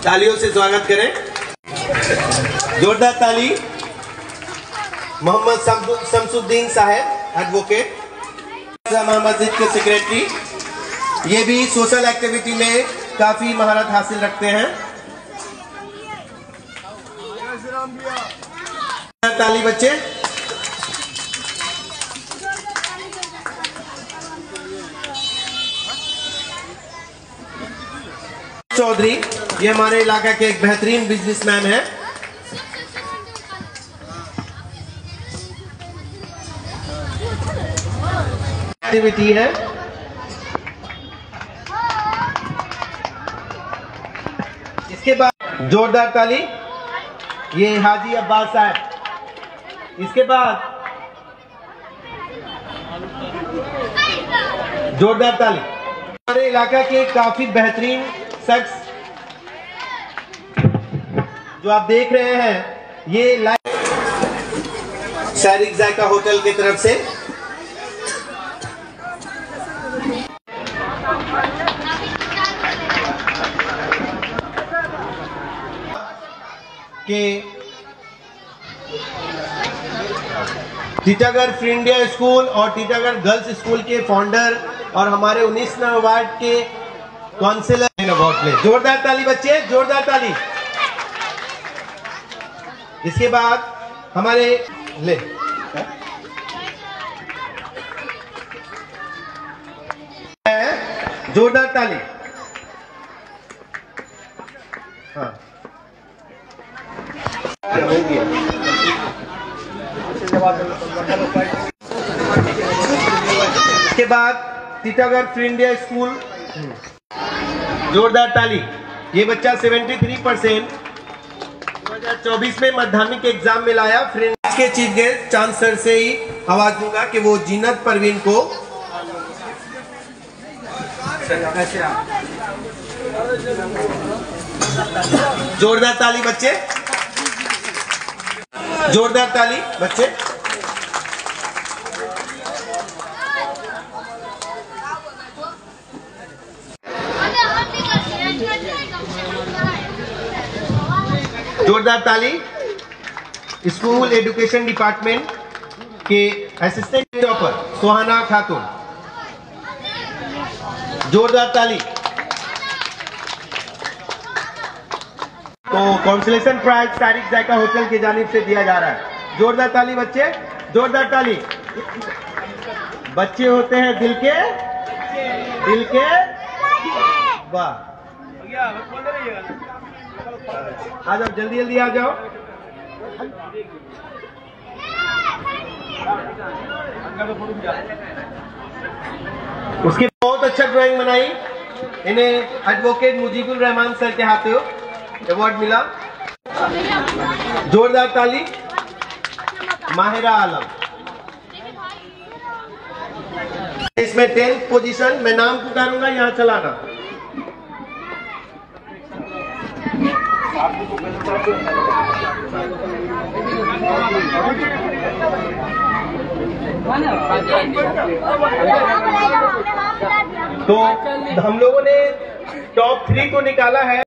तालियों से स्वागत करें। जोरदार ताली। मोहम्मद शमसुद्दीन साहब, एडवोकेट, जामा मस्जिद के सेक्रेटरी। ये भी सोशल एक्टिविटी में काफी महारत हासिल रखते हैं। ताली बच्चे। चौधरी, ये हमारे इलाका के एक बेहतरीन बिजनेसमैन है। एक्टिविटी है। इसके बाद जोरदार ताली, ये हाजी अब्बास साहब। इसके बाद जोरदार ताली। हमारे इलाका के काफी बेहतरीन शख्स जो आप देख रहे हैं, ये लाइव शारिक जायका होटल की तरफ से के टीटागढ़ फ्री इंडिया स्कूल और टीटागढ़ गर्ल्स स्कूल के फाउंडर और हमारे 19 नंबर वार्ड के काउंसिलर अवार्ड ले। जोरदार ताली बच्चे, जोरदार ताली। इसके बाद हमारे ले जोरदार ताली। हाँ, इसके बाद टीटागढ़ फ्री इंडिया स्कूल। जोरदार ताली। ये बच्चा 73% 2024 में माध्यमिक एग्जाम में लाया। फ्रेंड्स के चीफ गेस्ट चांद सर से ही आवाज दूंगा कि वो जीनत परवीन को जोरदार ताली बच्चे, जोरदार ताली बच्चे। जोरदार ताली। स्कूल एजुकेशन डिपार्टमेंट के असिस्टेंट टॉपर सुहाना खातून। जोरदार ताली। तो कॉन्सुलेशन प्राइज शारिक जायका होटल की जानिब से दिया जा रहा है। जोरदार ताली बच्चे, जोरदार ताली। बच्चे होते हैं दिल के वाह। आ जाओ, जल्दी जल्दी आ जाओ। उसकी बहुत अच्छा ड्राइंग बनाई। इन्हें एडवोकेट मुजीबुर रहमान सर के हाथों अवार्ड मिला। जोरदार ताली। माहिरा आलम, इसमें 10th पोजीशन। मैं नाम पुकारूंगा, यहाँ चलाना। तो हम लोगों ने टॉप 3 को निकाला है।